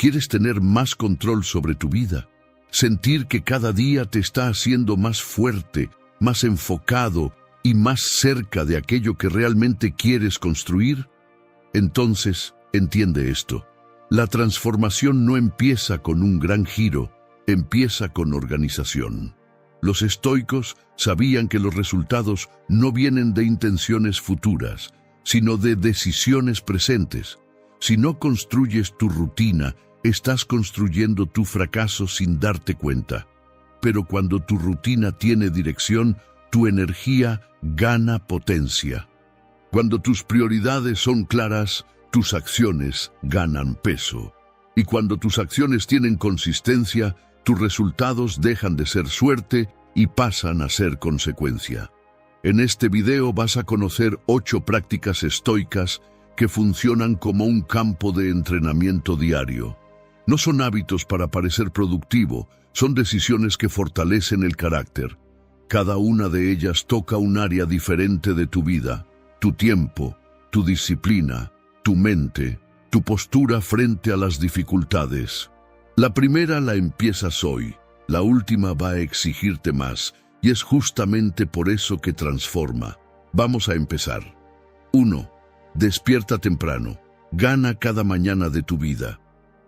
¿Quieres tener más control sobre tu vida? ¿Sentir que cada día te está haciendo más fuerte, más enfocado y más cerca de aquello que realmente quieres construir? Entonces, entiende esto. La transformación no empieza con un gran giro, empieza con organización. Los estoicos sabían que los resultados no vienen de intenciones futuras, sino de decisiones presentes. Si no construyes tu rutina, estás construyendo tu fracaso sin darte cuenta. Pero cuando tu rutina tiene dirección, tu energía gana potencia. Cuando tus prioridades son claras, tus acciones ganan peso. Y cuando tus acciones tienen consistencia, tus resultados dejan de ser suerte y pasan a ser consecuencia. En este video vas a conocer 8 prácticas estoicas que funcionan como un campo de entrenamiento diario. No son hábitos para parecer productivo, son decisiones que fortalecen el carácter. Cada una de ellas toca un área diferente de tu vida, tu tiempo, tu disciplina, tu mente, tu postura frente a las dificultades. La primera la empiezas hoy, la última va a exigirte más, y es justamente por eso que transforma. Vamos a empezar. 1. Despierta temprano. Gana cada mañana de tu vida.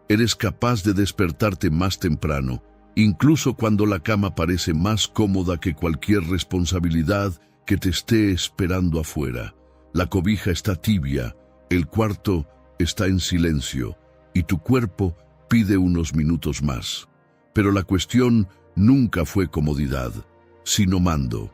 Eres capaz de despertarte más temprano, incluso cuando la cama parece más cómoda que cualquier responsabilidad que te esté esperando afuera. La cobija está tibia, el cuarto está en silencio, y tu cuerpo pide unos minutos más. Pero la cuestión nunca fue comodidad, sino mando.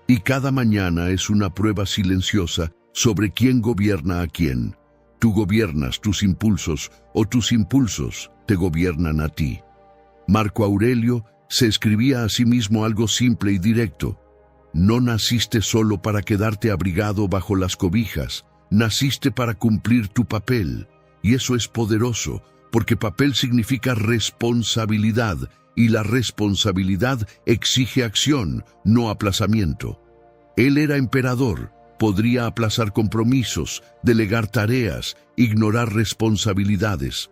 Y cada mañana es una prueba silenciosa sobre quién gobierna a quién. Tú gobiernas tus impulsos o tus impulsos te gobiernan a ti. Marco Aurelio se escribía a sí mismo algo simple y directo. No naciste solo para quedarte abrigado bajo las cobijas, naciste para cumplir tu papel. Y eso es poderoso, porque papel significa responsabilidad, y la responsabilidad exige acción, no aplazamiento. Él era emperador. Podría aplazar compromisos, delegar tareas, ignorar responsabilidades.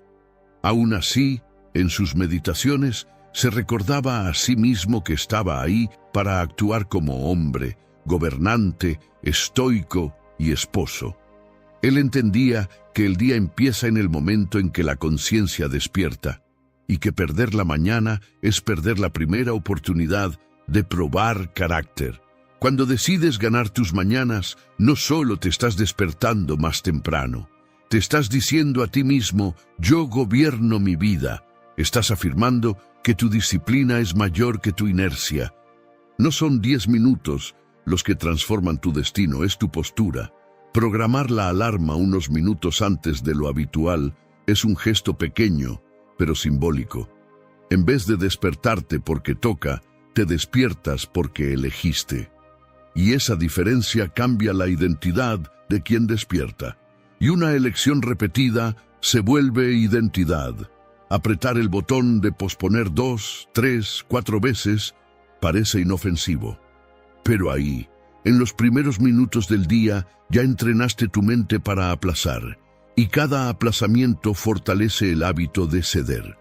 Aún así, en sus meditaciones, se recordaba a sí mismo que estaba ahí para actuar como hombre, gobernante, estoico y esposo. Él entendía que el día empieza en el momento en que la conciencia despierta, y que perder la mañana es perder la primera oportunidad de probar carácter. Cuando decides ganar tus mañanas, no solo te estás despertando más temprano, te estás diciendo a ti mismo, yo gobierno mi vida. Estás afirmando que tu disciplina es mayor que tu inercia. No son 10 minutos los que transforman tu destino, es tu postura. Programar la alarma unos minutos antes de lo habitual es un gesto pequeño, pero simbólico. En vez de despertarte porque toca, te despiertas porque elegiste. Y esa diferencia cambia la identidad de quien despierta. Y una elección repetida se vuelve identidad. Apretar el botón de posponer 2, 3, 4 veces parece inofensivo. Pero ahí, en los primeros minutos del día, ya entrenaste tu mente para aplazar. Y cada aplazamiento fortalece el hábito de ceder.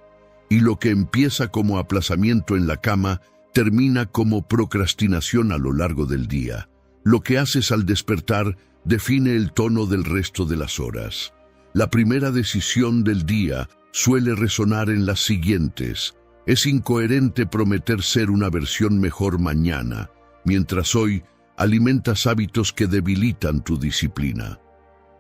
Y lo que empieza como aplazamiento en la cama, termina como procrastinación a lo largo del día. Lo que haces al despertar define el tono del resto de las horas. La primera decisión del día suele resonar en las siguientes. Es incoherente prometer ser una versión mejor mañana, mientras hoy alimentas hábitos que debilitan tu disciplina.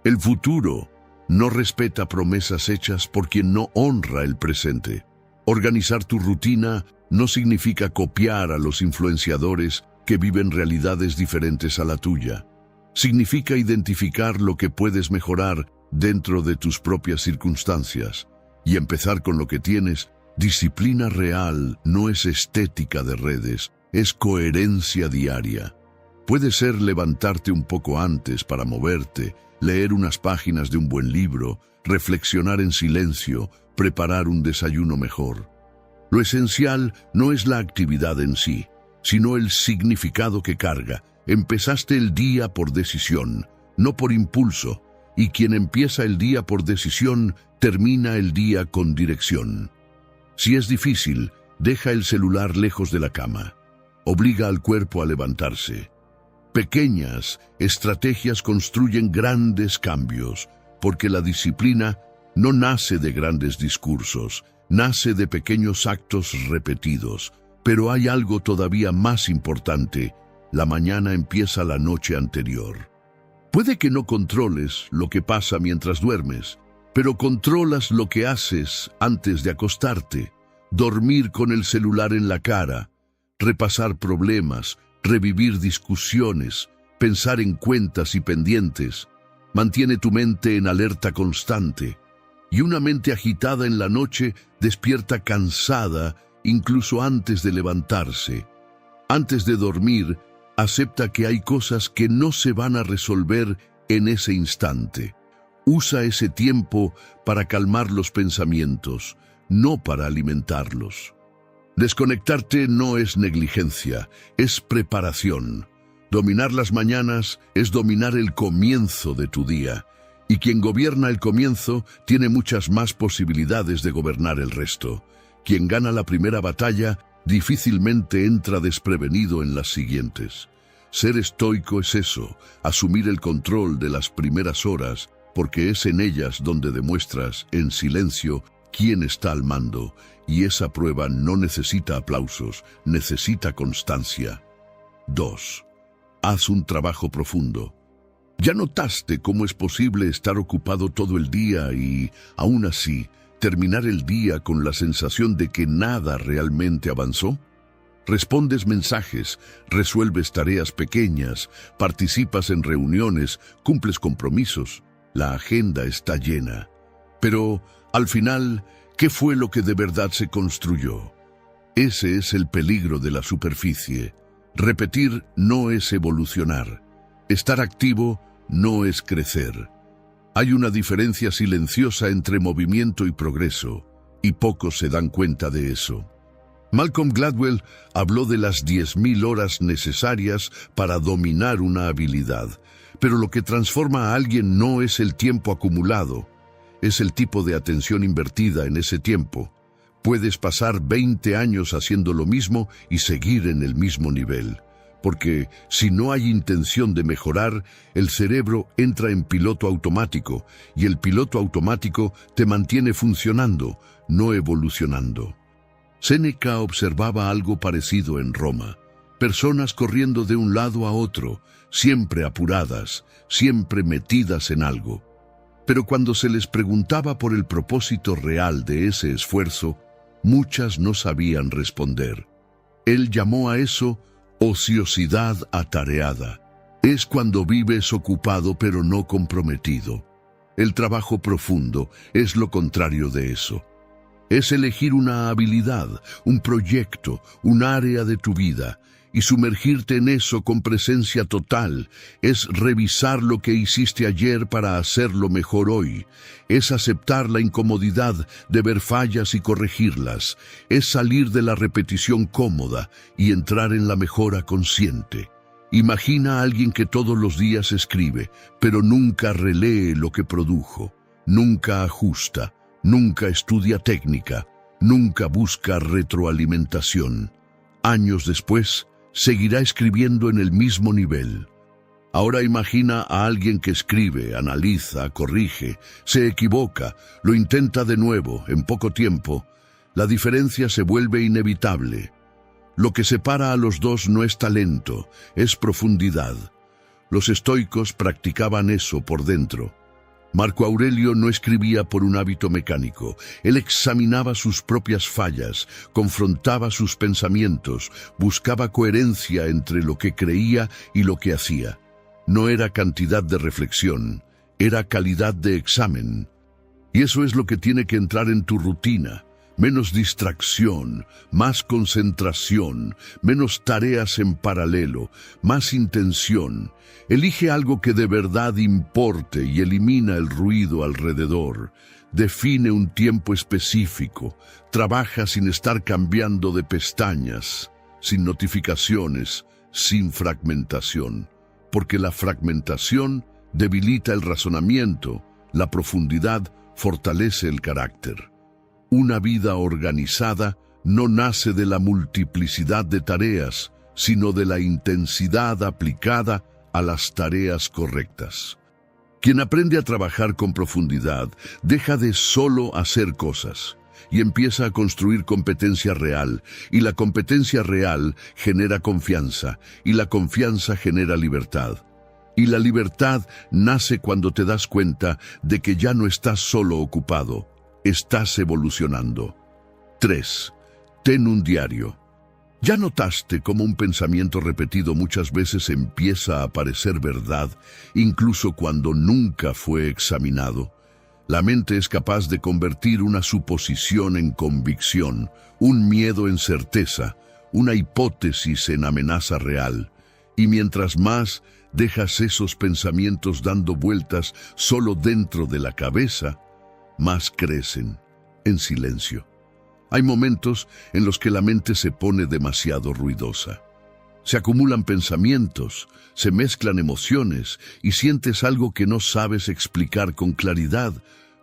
El futuro no respeta promesas hechas por quien no honra el presente. Organizar tu rutina no significa copiar a los influenciadores que viven realidades diferentes a la tuya. Significa identificar lo que puedes mejorar dentro de tus propias circunstancias y empezar con lo que tienes. Disciplina real no es estética de redes, es coherencia diaria. Puede ser levantarte un poco antes para moverte, leer unas páginas de un buen libro, reflexionar en silencio, preparar un desayuno mejor. Lo esencial no es la actividad en sí, sino el significado que carga. Empezaste el día por decisión, no por impulso. y quien empieza el día por decisión, termina el día con dirección. Si es difícil, deja el celular lejos de la cama. Obliga al cuerpo a levantarse. Pequeñas estrategias construyen grandes cambios, porque la disciplina no nace de grandes discursos, nace de pequeños actos repetidos. Pero hay algo todavía más importante: la mañana empieza la noche anterior. Puede que no controles lo que pasa mientras duermes, pero controlas lo que haces antes de acostarte. Dormir con el celular en la cara, repasar problemas, revivir discusiones, pensar en cuentas y pendientes. Mantiene tu mente en alerta constante, y una mente agitada en la noche despierta cansada incluso antes de levantarse. Antes de dormir, acepta que hay cosas que no se van a resolver en ese instante. Usa ese tiempo para calmar los pensamientos, no para alimentarlos. Desconectarte no es negligencia, es preparación. Dominar las mañanas es dominar el comienzo de tu día, y quien gobierna el comienzo tiene muchas más posibilidades de gobernar el resto. Quien gana la primera batalla difícilmente entra desprevenido en las siguientes. Ser estoico es eso, asumir el control de las primeras horas, porque es en ellas donde demuestras, en silencio, quién está al mando, y esa prueba no necesita aplausos, necesita constancia. 2. Haz un trabajo profundo. ¿Ya notaste cómo es posible estar ocupado todo el día y, aún así, terminar el día con la sensación de que nada realmente avanzó? Respondes mensajes, resuelves tareas pequeñas, participas en reuniones, cumples compromisos. La agenda está llena. Pero, al final, ¿qué fue lo que de verdad se construyó? Ese es el peligro de la superficie. Repetir no es evolucionar. Estar activo no es crecer. Hay una diferencia silenciosa entre movimiento y progreso, y pocos se dan cuenta de eso. Malcolm Gladwell habló de las 10.000 horas necesarias para dominar una habilidad, pero lo que transforma a alguien no es el tiempo acumulado, es el tipo de atención invertida en ese tiempo. Puedes pasar 20 años haciendo lo mismo y seguir en el mismo nivel, porque si no hay intención de mejorar, el cerebro entra en piloto automático, y el piloto automático te mantiene funcionando, no evolucionando. Séneca observaba algo parecido en Roma. Personas corriendo de un lado a otro, siempre apuradas, siempre metidas en algo. Pero cuando se les preguntaba por el propósito real de ese esfuerzo, muchas no sabían responder. Él llamó a eso ociosidad atareada. Es cuando vives ocupado pero no comprometido. El trabajo profundo es lo contrario de eso. Es elegir una habilidad, un proyecto, un área de tu vida, y sumergirte en eso con presencia total. Es revisar lo que hiciste ayer para hacerlo mejor hoy. Es aceptar la incomodidad de ver fallas y corregirlas. Es salir de la repetición cómoda y entrar en la mejora consciente. Imagina a alguien que todos los días escribe, pero nunca relee lo que produjo, nunca ajusta, nunca estudia técnica, nunca busca retroalimentación. Años después, seguirá escribiendo en el mismo nivel. Ahora imagina a alguien que escribe, analiza, corrige, se equivoca, lo intenta de nuevo, en poco tiempo. La diferencia se vuelve inevitable. Lo que separa a los dos no es talento, es profundidad. Los estoicos practicaban eso por dentro. Marco Aurelio no escribía por un hábito mecánico. Él examinaba sus propias fallas, confrontaba sus pensamientos, buscaba coherencia entre lo que creía y lo que hacía. No era cantidad de reflexión, era calidad de examen. Y eso es lo que tiene que entrar en tu rutina. Menos distracción, más concentración, menos tareas en paralelo, más intención. Elige algo que de verdad importe y elimina el ruido alrededor. Define un tiempo específico. Trabaja sin estar cambiando de pestañas, sin notificaciones, sin fragmentación. Porque la fragmentación debilita el razonamiento, la profundidad fortalece el carácter. Una vida organizada no nace de la multiplicidad de tareas, sino de la intensidad aplicada a las tareas correctas. Quien aprende a trabajar con profundidad deja de solo hacer cosas y empieza a construir competencia real, y la competencia real genera confianza, y la confianza genera libertad. Y la libertad nace cuando te das cuenta de que ya no estás solo ocupado, estás evolucionando. 3. Ten un diario. ¿Ya notaste cómo un pensamiento repetido muchas veces empieza a parecer verdad, incluso cuando nunca fue examinado? La mente es capaz de convertir una suposición en convicción, un miedo en certeza, una hipótesis en amenaza real. Y mientras más dejas esos pensamientos dando vueltas solo dentro de la cabeza, más crecen, en silencio. Hay momentos en los que la mente se pone demasiado ruidosa. Se acumulan pensamientos, se mezclan emociones y sientes algo que no sabes explicar con claridad.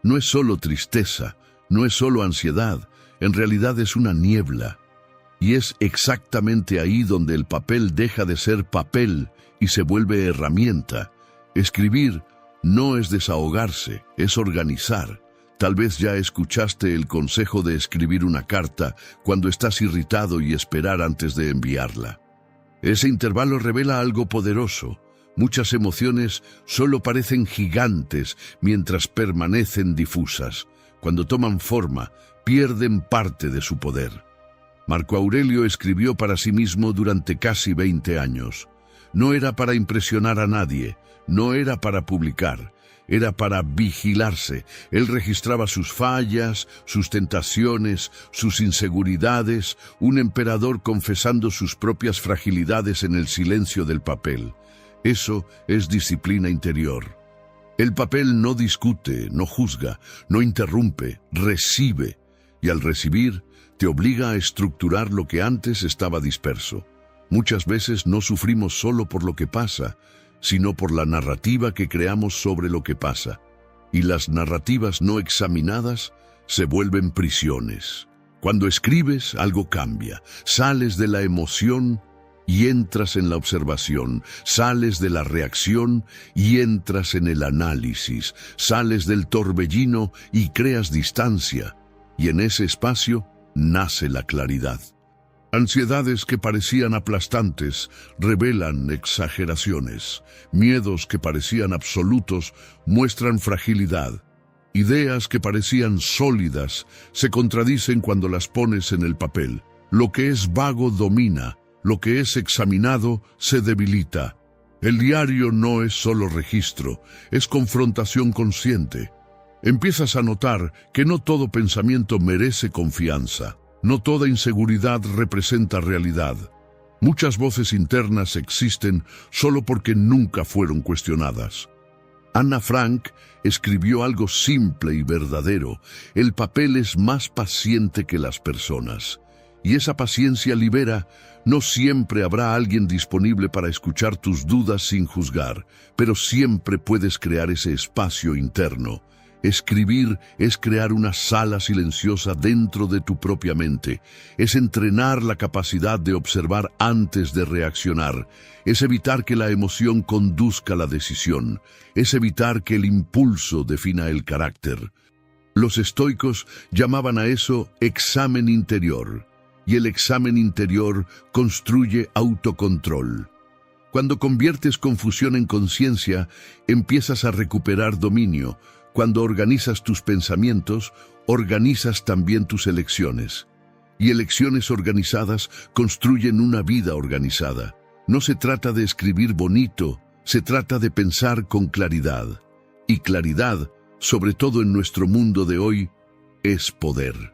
No es solo tristeza, no es solo ansiedad, en realidad es una niebla. Y es exactamente ahí donde el papel deja de ser papel y se vuelve herramienta. Escribir no es desahogarse, es organizar. Tal vez ya escuchaste el consejo de escribir una carta cuando estás irritado y esperar antes de enviarla. Ese intervalo revela algo poderoso. Muchas emociones solo parecen gigantes mientras permanecen difusas. Cuando toman forma, pierden parte de su poder. Marco Aurelio escribió para sí mismo durante casi 20 años. No era para impresionar a nadie, no era para publicar, era para vigilarse. Él registraba sus fallas, sus tentaciones, sus inseguridades, un emperador confesando sus propias fragilidades en el silencio del papel. Eso es disciplina interior. El papel no discute, no juzga, no interrumpe, recibe. Y al recibir, te obliga a estructurar lo que antes estaba disperso. Muchas veces no sufrimos solo por lo que pasa, sino por la narrativa que creamos sobre lo que pasa. Y las narrativas no examinadas se vuelven prisiones. Cuando escribes, algo cambia. Sales de la emoción y entras en la observación. Sales de la reacción y entras en el análisis. Sales del torbellino y creas distancia. Y en ese espacio nace la claridad. Ansiedades que parecían aplastantes revelan exageraciones. Miedos que parecían absolutos muestran fragilidad. Ideas que parecían sólidas se contradicen cuando las pones en el papel. Lo que es vago domina, lo que es examinado se debilita. El diario no es solo registro, es confrontación consciente. Empiezas a notar que no todo pensamiento merece confianza. No toda inseguridad representa realidad. Muchas voces internas existen solo porque nunca fueron cuestionadas. Ana Frank escribió algo simple y verdadero: el papel es más paciente que las personas. Y esa paciencia libera. No siempre habrá alguien disponible para escuchar tus dudas sin juzgar, pero siempre puedes crear ese espacio interno. Escribir es crear una sala silenciosa dentro de tu propia mente. Es entrenar la capacidad de observar antes de reaccionar. Es evitar que la emoción conduzca la decisión. Es evitar que el impulso defina el carácter. Los estoicos llamaban a eso examen interior. Y el examen interior construye autocontrol. Cuando conviertes confusión en conciencia, empiezas a recuperar dominio. Cuando organizas tus pensamientos, organizas también tus elecciones. Y elecciones organizadas construyen una vida organizada. No se trata de escribir bonito, se trata de pensar con claridad. Y claridad, sobre todo en nuestro mundo de hoy, es poder.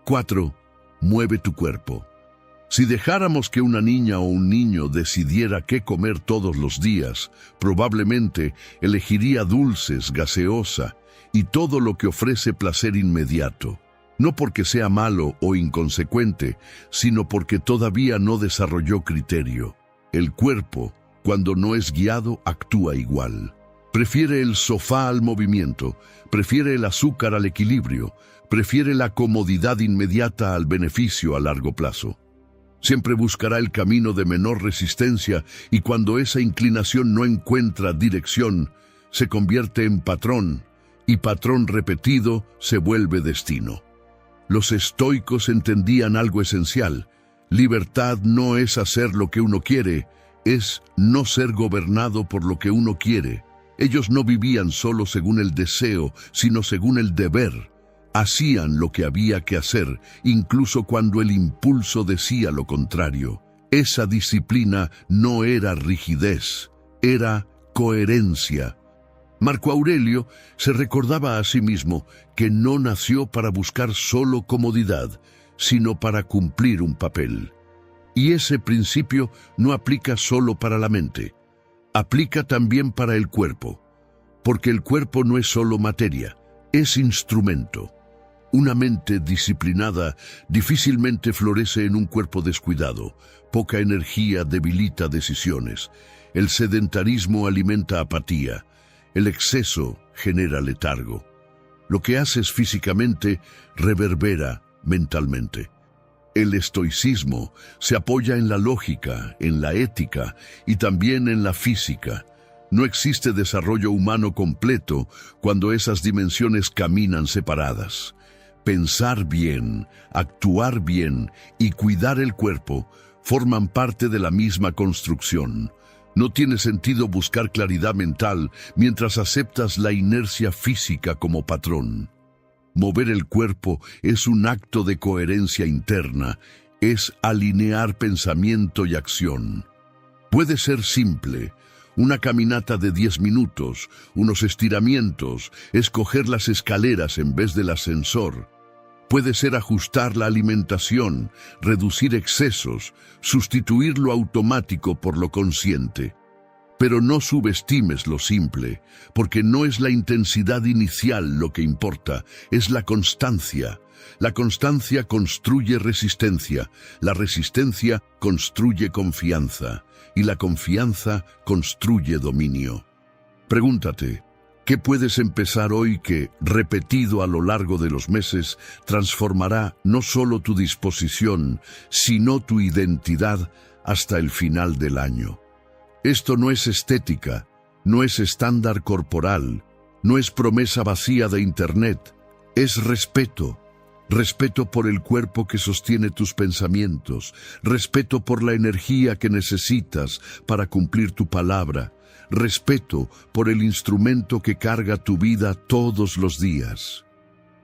4. Mueve tu cuerpo. Si dejáramos que una niña o un niño decidiera qué comer todos los días, probablemente elegiría dulces, gaseosa y todo lo que ofrece placer inmediato. No porque sea malo o inconsecuente, sino porque todavía no desarrolló criterio. El cuerpo, cuando no es guiado, actúa igual. Prefiere el sofá al movimiento, prefiere el azúcar al equilibrio, prefiere la comodidad inmediata al beneficio a largo plazo. Siempre buscará el camino de menor resistencia y cuando esa inclinación no encuentra dirección, se convierte en patrón y patrón repetido se vuelve destino. Los estoicos entendían algo esencial. Libertad no es hacer lo que uno quiere, es no ser gobernado por lo que uno quiere. Ellos no vivían solo según el deseo, sino según el deber. Hacían lo que había que hacer, incluso cuando el impulso decía lo contrario. Esa disciplina no era rigidez, era coherencia. Marco Aurelio se recordaba a sí mismo que no nació para buscar solo comodidad, sino para cumplir un papel. Y ese principio no aplica solo para la mente, aplica también para el cuerpo, porque el cuerpo no es solo materia, es instrumento. Una mente disciplinada difícilmente florece en un cuerpo descuidado. Poca energía debilita decisiones. El sedentarismo alimenta apatía. El exceso genera letargo. Lo que haces físicamente reverbera mentalmente. El estoicismo se apoya en la lógica, en la ética y también en la física. No existe desarrollo humano completo cuando esas dimensiones caminan separadas. Pensar bien, actuar bien y cuidar el cuerpo forman parte de la misma construcción. No tiene sentido buscar claridad mental mientras aceptas la inercia física como patrón. Mover el cuerpo es un acto de coherencia interna, es alinear pensamiento y acción. Puede ser simple, una caminata de 10 minutos, unos estiramientos, escoger las escaleras en vez del ascensor. Puede ser ajustar la alimentación, reducir excesos, sustituir lo automático por lo consciente. Pero no subestimes lo simple, porque no es la intensidad inicial lo que importa, es la constancia. La constancia construye resistencia, la resistencia construye confianza, y la confianza construye dominio. Pregúntate, ¿qué puedes empezar hoy que, repetido a lo largo de los meses, transformará no solo tu disposición, sino tu identidad hasta el final del año? Esto no es estética, no es estándar corporal, no es promesa vacía de internet, es respeto. Respeto por el cuerpo que sostiene tus pensamientos, respeto por la energía que necesitas para cumplir tu palabra, respeto por el instrumento que carga tu vida todos los días.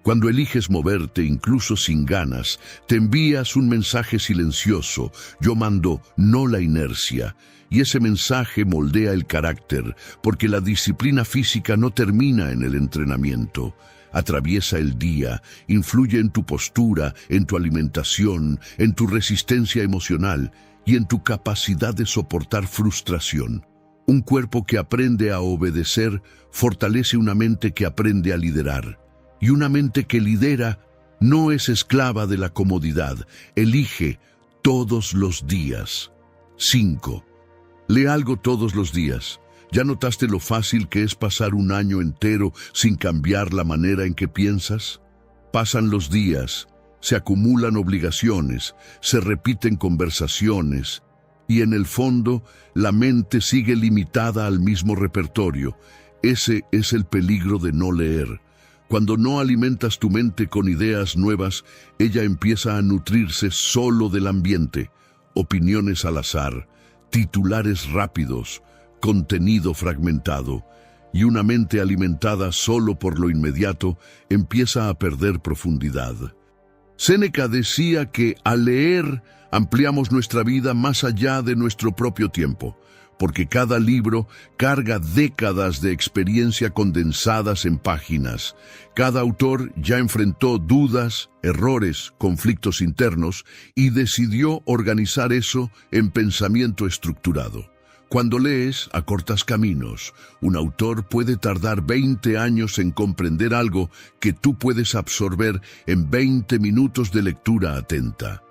Cuando eliges moverte incluso sin ganas, te envías un mensaje silencioso. Yo mando, no la inercia. Y ese mensaje moldea el carácter, porque la disciplina física no termina en el entrenamiento. Atraviesa el día, influye en tu postura, en tu alimentación, en tu resistencia emocional y en tu capacidad de soportar frustración. Un cuerpo que aprende a obedecer fortalece una mente que aprende a liderar. Y una mente que lidera no es esclava de la comodidad, elige todos los días. 5. Lee algo todos los días. ¿Ya notaste lo fácil que es pasar un año entero sin cambiar la manera en que piensas? Pasan los días, se acumulan obligaciones, se repiten conversaciones, y en el fondo la mente sigue limitada al mismo repertorio. Ese es el peligro de no leer. Cuando no alimentas tu mente con ideas nuevas, ella empieza a nutrirse solo del ambiente, opiniones al azar, titulares rápidos, contenido fragmentado, y una mente alimentada solo por lo inmediato empieza a perder profundidad. Séneca decía que al leer ampliamos nuestra vida más allá de nuestro propio tiempo, porque cada libro carga décadas de experiencia condensadas en páginas. Cada autor ya enfrentó dudas, errores, conflictos internos y decidió organizar eso en pensamiento estructurado. Cuando lees, acortas caminos. Un autor puede tardar 20 años en comprender algo que tú puedes absorber en 20 minutos de lectura atenta.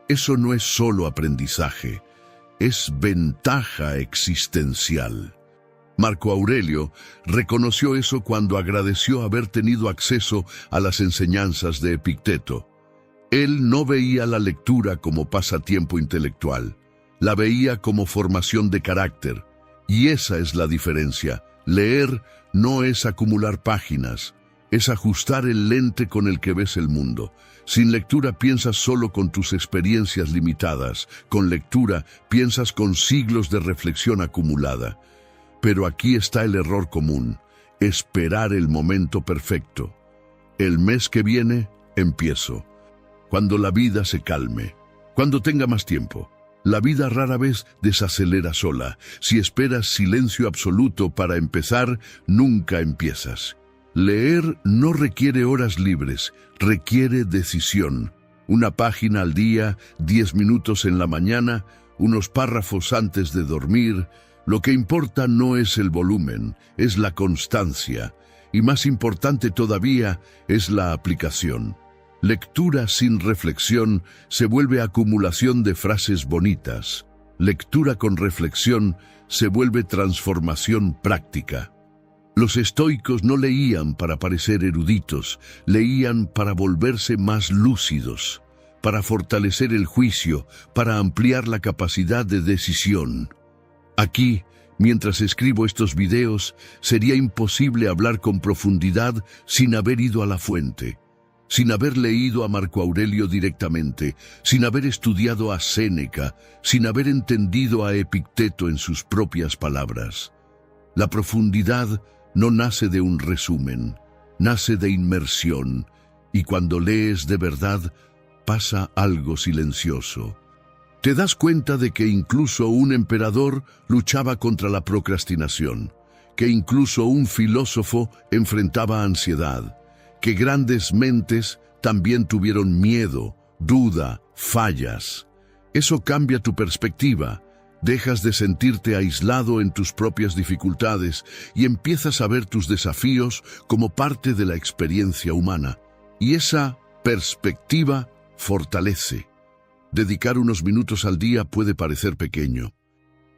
Eso no es solo aprendizaje, es ventaja existencial. Marco Aurelio reconoció eso cuando agradeció haber tenido acceso a las enseñanzas de Epicteto. Él no veía la lectura como pasatiempo intelectual, la veía como formación de carácter. Y esa es la diferencia. Leer no es acumular páginas, es ajustar el lente con el que ves el mundo. Sin lectura piensas solo con tus experiencias limitadas, con lectura piensas con siglos de reflexión acumulada. Pero aquí está el error común: esperar el momento perfecto. El mes que viene, empiezo. Cuando la vida se calme, cuando tenga más tiempo. La vida rara vez desacelera sola. Si esperas silencio absoluto para empezar, nunca empiezas. Leer no requiere horas libres, requiere decisión. Una página al día, 10 minutos en la mañana, unos párrafos antes de dormir. Lo que importa no es el volumen, es la constancia. Y más importante todavía es la aplicación. Lectura sin reflexión se vuelve acumulación de frases bonitas. Lectura con reflexión se vuelve transformación práctica. Los estoicos no leían para parecer eruditos, leían para volverse más lúcidos, para fortalecer el juicio, para ampliar la capacidad de decisión. Aquí, mientras escribo estos videos, sería imposible hablar con profundidad sin haber ido a la fuente, sin haber leído a Marco Aurelio directamente, sin haber estudiado a Séneca, sin haber entendido a Epicteto en sus propias palabras. La profundidad no nace de un resumen, nace de inmersión, y cuando lees de verdad, pasa algo silencioso. Te das cuenta de que incluso un emperador luchaba contra la procrastinación, que incluso un filósofo enfrentaba ansiedad, que grandes mentes también tuvieron miedo, duda, fallas. Eso cambia tu perspectiva. Dejas de sentirte aislado en tus propias dificultades y empiezas a ver tus desafíos como parte de la experiencia humana. Y esa perspectiva fortalece. Dedicar unos minutos al día puede parecer pequeño,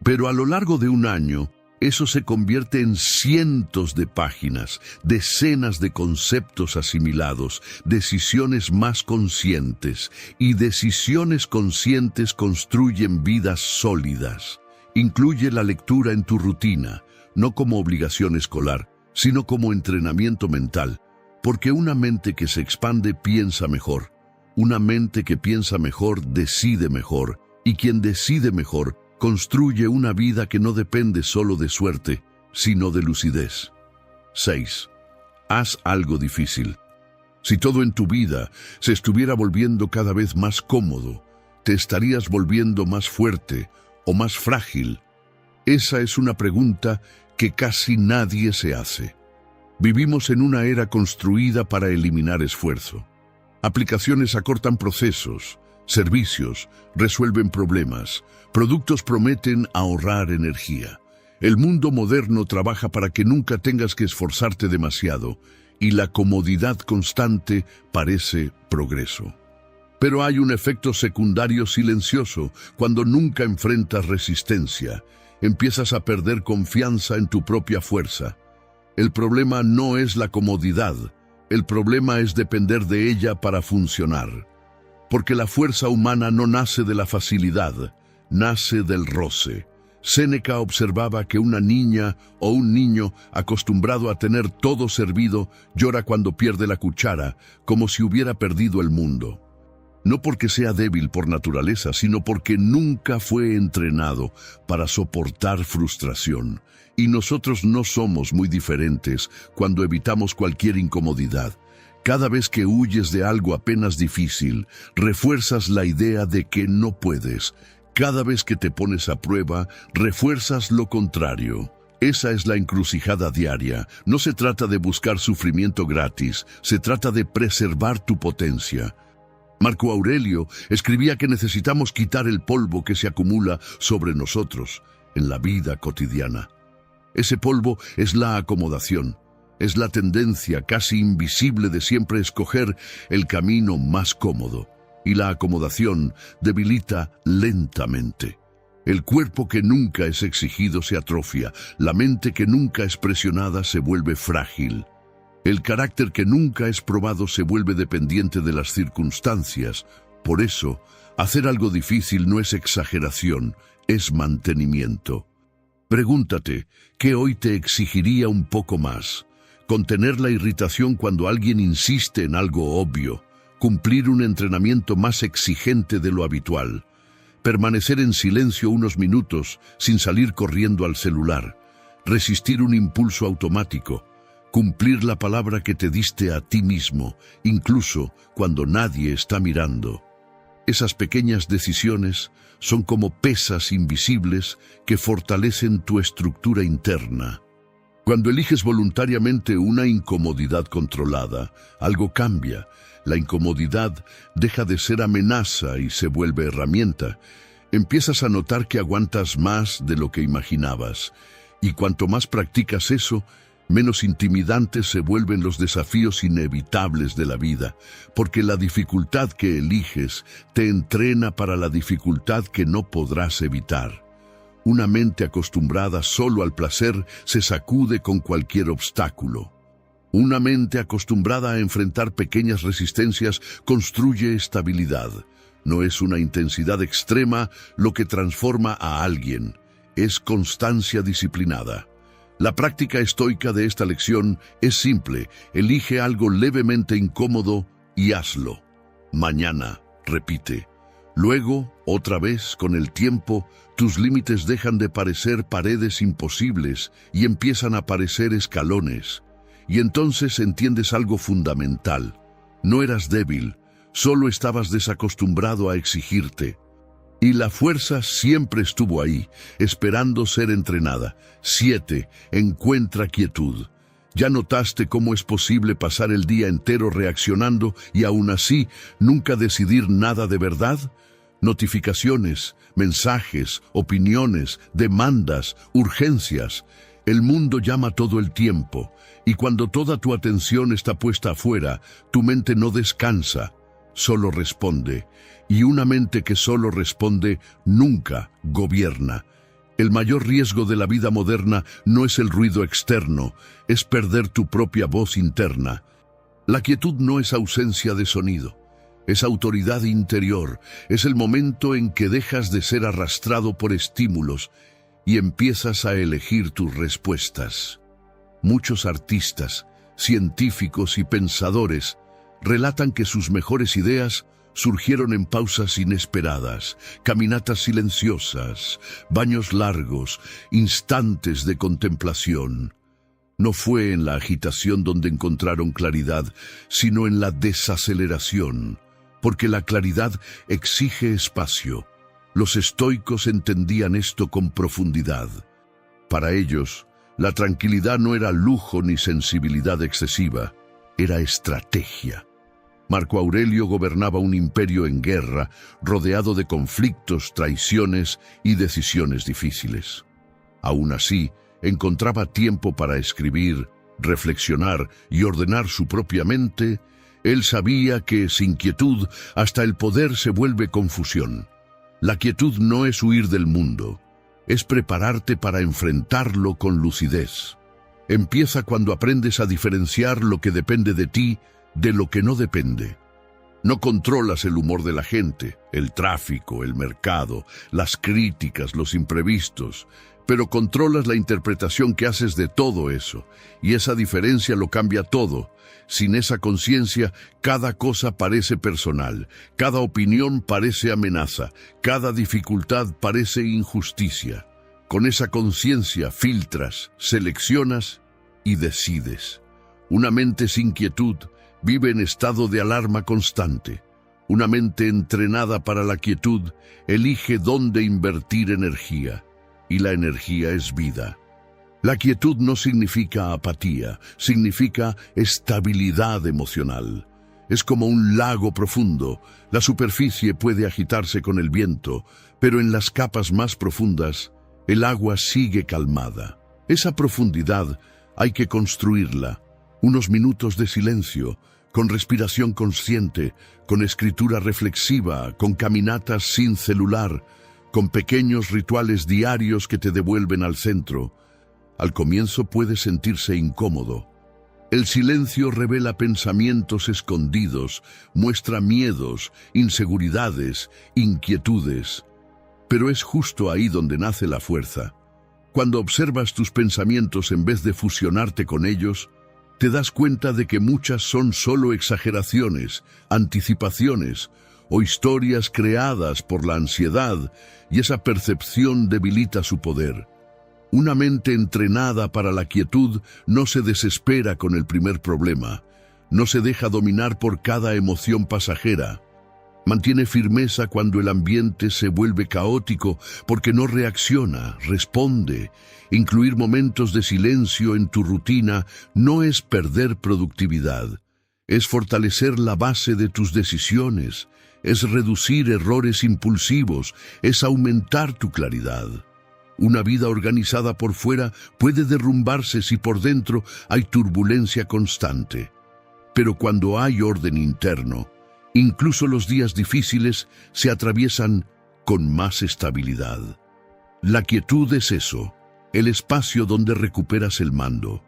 pero a lo largo de un año, eso se convierte en cientos de páginas, decenas de conceptos asimilados, decisiones más conscientes, y decisiones conscientes construyen vidas sólidas. Incluye la lectura en tu rutina, no como obligación escolar, sino como entrenamiento mental, porque una mente que se expande piensa mejor, una mente que piensa mejor decide mejor, y quien decide mejor construye una vida que no depende solo de suerte, sino de lucidez. 6. Haz algo difícil. Si todo en tu vida se estuviera volviendo cada vez más cómodo, ¿te estarías volviendo más fuerte o más frágil? Esa es una pregunta que casi nadie se hace. Vivimos en una era construida para eliminar esfuerzo. Aplicaciones acortan procesos, servicios resuelven problemas, productos prometen ahorrar energía. El mundo moderno trabaja para que nunca tengas que esforzarte demasiado, y la comodidad constante parece progreso. Pero hay un efecto secundario silencioso cuando nunca enfrentas resistencia. Empiezas a perder confianza en tu propia fuerza. El problema no es la comodidad, el problema es depender de ella para funcionar. Porque la fuerza humana no nace de la facilidad, nace del roce. Séneca observaba que una niña o un niño acostumbrado a tener todo servido llora cuando pierde la cuchara, como si hubiera perdido el mundo. No porque sea débil por naturaleza, sino porque nunca fue entrenado para soportar frustración. Y nosotros no somos muy diferentes cuando evitamos cualquier incomodidad. Cada vez que huyes de algo apenas difícil, refuerzas la idea de que no puedes. Cada vez que te pones a prueba, refuerzas lo contrario. Esa es la encrucijada diaria. No se trata de buscar sufrimiento gratis, se trata de preservar tu potencia. Marco Aurelio escribía que necesitamos quitar el polvo que se acumula sobre nosotros en la vida cotidiana. Ese polvo es la acomodación. Es la tendencia casi invisible de siempre escoger el camino más cómodo, y la acomodación debilita lentamente. El cuerpo que nunca es exigido se atrofia, la mente que nunca es presionada se vuelve frágil. El carácter que nunca es probado se vuelve dependiente de las circunstancias. Por eso, hacer algo difícil no es exageración, es mantenimiento. Pregúntate, ¿qué hoy te exigiría un poco más? Contener la irritación cuando alguien insiste en algo obvio, cumplir un entrenamiento más exigente de lo habitual, permanecer en silencio unos minutos sin salir corriendo al celular, resistir un impulso automático, cumplir la palabra que te diste a ti mismo, incluso cuando nadie está mirando. Esas pequeñas decisiones son como pesas invisibles que fortalecen tu estructura interna. Cuando eliges voluntariamente una incomodidad controlada, algo cambia. La incomodidad deja de ser amenaza y se vuelve herramienta. Empiezas a notar que aguantas más de lo que imaginabas. Y cuanto más practicas eso, menos intimidantes se vuelven los desafíos inevitables de la vida, porque la dificultad que eliges te entrena para la dificultad que no podrás evitar. Una mente acostumbrada solo al placer se sacude con cualquier obstáculo. Una mente acostumbrada a enfrentar pequeñas resistencias construye estabilidad. No es una intensidad extrema lo que transforma a alguien, es constancia disciplinada. La práctica estoica de esta lección es simple: elige algo levemente incómodo y hazlo. Mañana, repite. Luego, otra vez, con el tiempo, tus límites dejan de parecer paredes imposibles y empiezan a parecer escalones. Y entonces entiendes algo fundamental. No eras débil, solo estabas desacostumbrado a exigirte. Y la fuerza siempre estuvo ahí, esperando ser entrenada. 7. Encuentra quietud. ¿Ya notaste cómo es posible pasar el día entero reaccionando y aún así nunca decidir nada de verdad? Notificaciones, mensajes, opiniones, demandas, urgencias. El mundo llama todo el tiempo, y cuando toda tu atención está puesta afuera, tu mente no descansa, solo responde. Y una mente que solo responde nunca gobierna. El mayor riesgo de la vida moderna no es el ruido externo, es perder tu propia voz interna. La quietud no es ausencia de sonido, es autoridad interior, es el momento en que dejas de ser arrastrado por estímulos y empiezas a elegir tus respuestas. Muchos artistas, científicos y pensadores relatan que sus mejores ideas surgieron en pausas inesperadas, caminatas silenciosas, baños largos, instantes de contemplación. No fue en la agitación donde encontraron claridad, sino en la desaceleración, porque la claridad exige espacio. Los estoicos entendían esto con profundidad. Para ellos, la tranquilidad no era lujo ni sensibilidad excesiva, era estrategia. Marco Aurelio gobernaba un imperio en guerra, rodeado de conflictos, traiciones y decisiones difíciles. Aún así, encontraba tiempo para escribir, reflexionar y ordenar su propia mente. Él sabía que, sin quietud, hasta el poder se vuelve confusión. La quietud no es huir del mundo, es prepararte para enfrentarlo con lucidez. Empieza cuando aprendes a diferenciar lo que depende de ti de lo que no depende. No controlas el humor de la gente, el tráfico, el mercado, las críticas, los imprevistos, pero controlas la interpretación que haces de todo eso, y esa diferencia lo cambia todo. Sin esa conciencia, cada cosa parece personal, cada opinión parece amenaza, cada dificultad parece injusticia. Con esa conciencia filtras, seleccionas y decides. Una mente sin quietud vive en estado de alarma constante. Una mente entrenada para la quietud elige dónde invertir energía, y la energía es vida. La quietud no significa apatía, significa estabilidad emocional. Es como un lago profundo. La superficie puede agitarse con el viento, pero en las capas más profundas, el agua sigue calmada. Esa profundidad hay que construirla. Unos minutos de silencio, con respiración consciente, con escritura reflexiva, con caminatas sin celular, con pequeños rituales diarios que te devuelven al centro. Al comienzo puede sentirse incómodo. El silencio revela pensamientos escondidos, muestra miedos, inseguridades, inquietudes. Pero es justo ahí donde nace la fuerza. Cuando observas tus pensamientos en vez de fusionarte con ellos, te das cuenta de que muchas son solo exageraciones, anticipaciones o historias creadas por la ansiedad, y esa percepción debilita su poder. Una mente entrenada para la quietud no se desespera con el primer problema, no se deja dominar por cada emoción pasajera. Mantiene firmeza cuando el ambiente se vuelve caótico porque no reacciona, responde. Incluir momentos de silencio en tu rutina no es perder productividad, es fortalecer la base de tus decisiones, es reducir errores impulsivos, es aumentar tu claridad. Una vida organizada por fuera puede derrumbarse si por dentro hay turbulencia constante. Pero cuando hay orden interno, incluso los días difíciles se atraviesan con más estabilidad. La quietud es eso, el espacio donde recuperas el mando.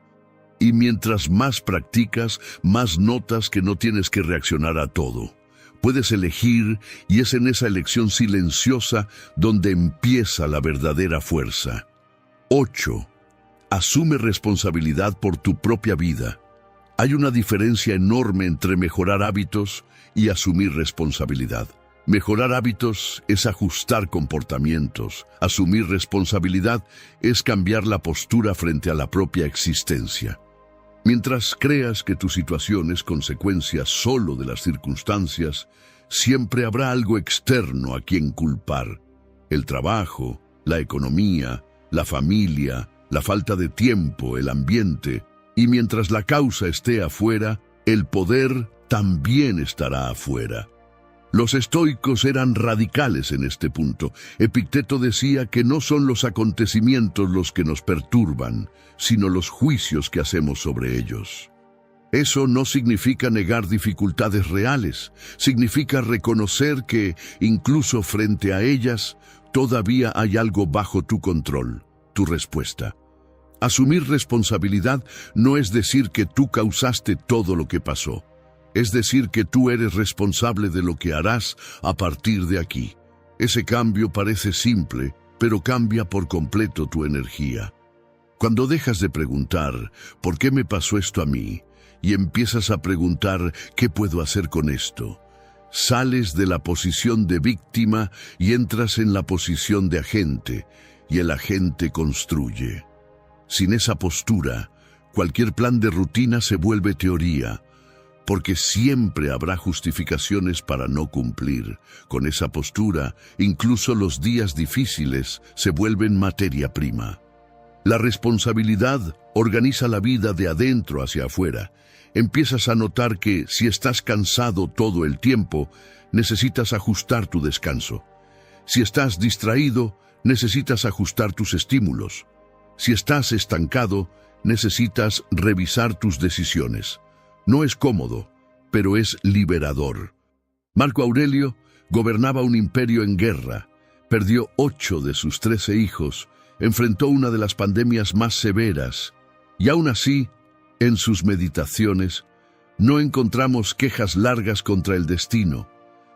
Y mientras más practicas, más notas que no tienes que reaccionar a todo. Puedes elegir, y es en esa elección silenciosa donde empieza la verdadera fuerza. 8. Asume responsabilidad por tu propia vida. Hay una diferencia enorme entre mejorar hábitos y asumir responsabilidad. Mejorar hábitos es ajustar comportamientos. Asumir responsabilidad es cambiar la postura frente a la propia existencia. Mientras creas que tu situación es consecuencia solo de las circunstancias, siempre habrá algo externo a quien culpar. El trabajo, la economía, la familia, la falta de tiempo, el ambiente. Y mientras la causa esté afuera, el poder también estará afuera. Los estoicos eran radicales en este punto. Epicteto decía que no son los acontecimientos los que nos perturban, sino los juicios que hacemos sobre ellos. Eso no significa negar dificultades reales, significa reconocer que, incluso frente a ellas, todavía hay algo bajo tu control, tu respuesta. Asumir responsabilidad no es decir que tú causaste todo lo que pasó. Es decir que tú eres responsable de lo que harás a partir de aquí. Ese cambio parece simple, pero cambia por completo tu energía. Cuando dejas de preguntar, ¿por qué me pasó esto a mí?, y empiezas a preguntar, ¿qué puedo hacer con esto?, sales de la posición de víctima y entras en la posición de agente, y el agente construye. Sin esa postura, cualquier plan de rutina se vuelve teoría, porque siempre habrá justificaciones para no cumplir. Con esa postura, incluso los días difíciles se vuelven materia prima. La responsabilidad organiza la vida de adentro hacia afuera. Empiezas a notar que, si estás cansado todo el tiempo, necesitas ajustar tu descanso. Si estás distraído, necesitas ajustar tus estímulos. Si estás estancado, necesitas revisar tus decisiones. No es cómodo, pero es liberador. Marco Aurelio gobernaba un imperio en guerra, perdió 8 de sus 13 hijos, enfrentó una de las pandemias más severas, y aún así, en sus meditaciones, no encontramos quejas largas contra el destino,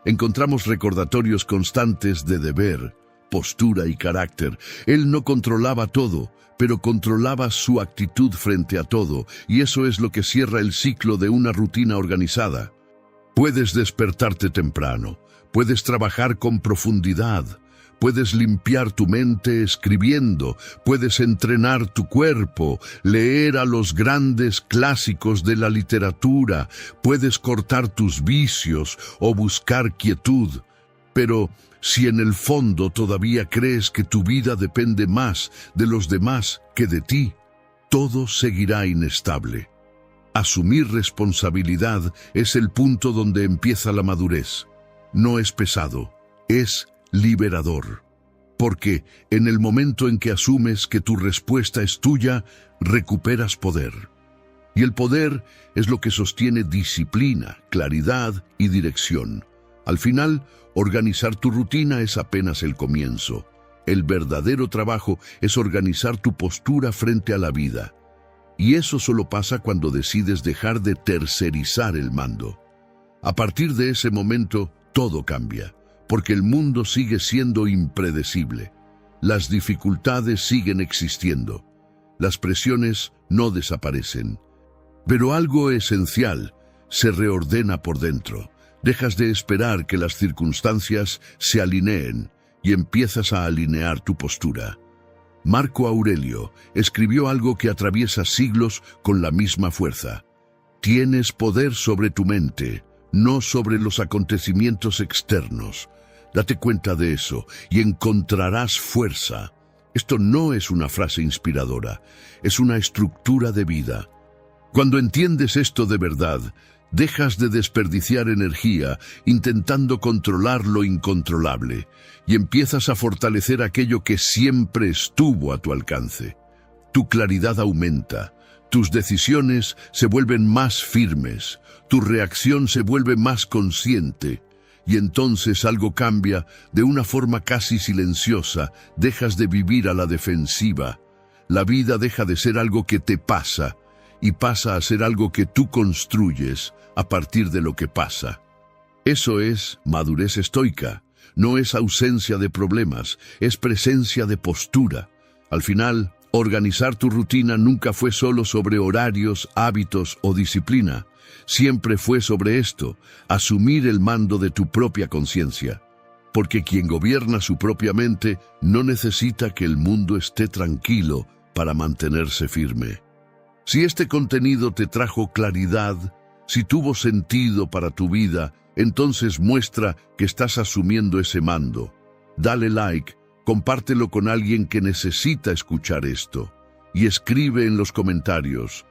encontramos recordatorios constantes de deber, postura y carácter. Él no controlaba todo, pero controlaba su actitud frente a todo, y eso es lo que cierra el ciclo de una rutina organizada. Puedes despertarte temprano, puedes trabajar con profundidad, puedes limpiar tu mente escribiendo, puedes entrenar tu cuerpo, leer a los grandes clásicos de la literatura, puedes cortar tus vicios o buscar quietud, pero si en el fondo todavía crees que tu vida depende más de los demás que de ti, todo seguirá inestable. Asumir responsabilidad es el punto donde empieza la madurez. No es pesado, es liberador. Porque en el momento en que asumes que tu respuesta es tuya, recuperas poder. Y el poder es lo que sostiene disciplina, claridad y dirección. Al final, organizar tu rutina es apenas el comienzo. El verdadero trabajo es organizar tu postura frente a la vida. Y eso solo pasa cuando decides dejar de tercerizar el mando. A partir de ese momento, todo cambia, porque el mundo sigue siendo impredecible. Las dificultades siguen existiendo. Las presiones no desaparecen. Pero algo esencial se reordena por dentro. Dejas de esperar que las circunstancias se alineen y empiezas a alinear tu postura. Marco Aurelio escribió algo que atraviesa siglos con la misma fuerza. Tienes poder sobre tu mente, no sobre los acontecimientos externos. Date cuenta de eso y encontrarás fuerza. Esto no es una frase inspiradora, es una estructura de vida. Cuando entiendes esto de verdad, dejas de desperdiciar energía intentando controlar lo incontrolable y empiezas a fortalecer aquello que siempre estuvo a tu alcance. Tu claridad aumenta, tus decisiones se vuelven más firmes, tu reacción se vuelve más consciente y entonces algo cambia de una forma casi silenciosa, dejas de vivir a la defensiva. La vida deja de ser algo que te pasa y pasa a ser algo que tú construyes a partir de lo que pasa. Eso es madurez estoica. No es ausencia de problemas, es presencia de postura. Al final, organizar tu rutina nunca fue solo sobre horarios, hábitos o disciplina. Siempre fue sobre esto, asumir el mando de tu propia conciencia. Porque quien gobierna su propia mente no necesita que el mundo esté tranquilo para mantenerse firme. Si este contenido te trajo claridad, si tuvo sentido para tu vida, entonces muestra que estás asumiendo ese mando. Dale like, compártelo con alguien que necesita escuchar esto y escribe en los comentarios: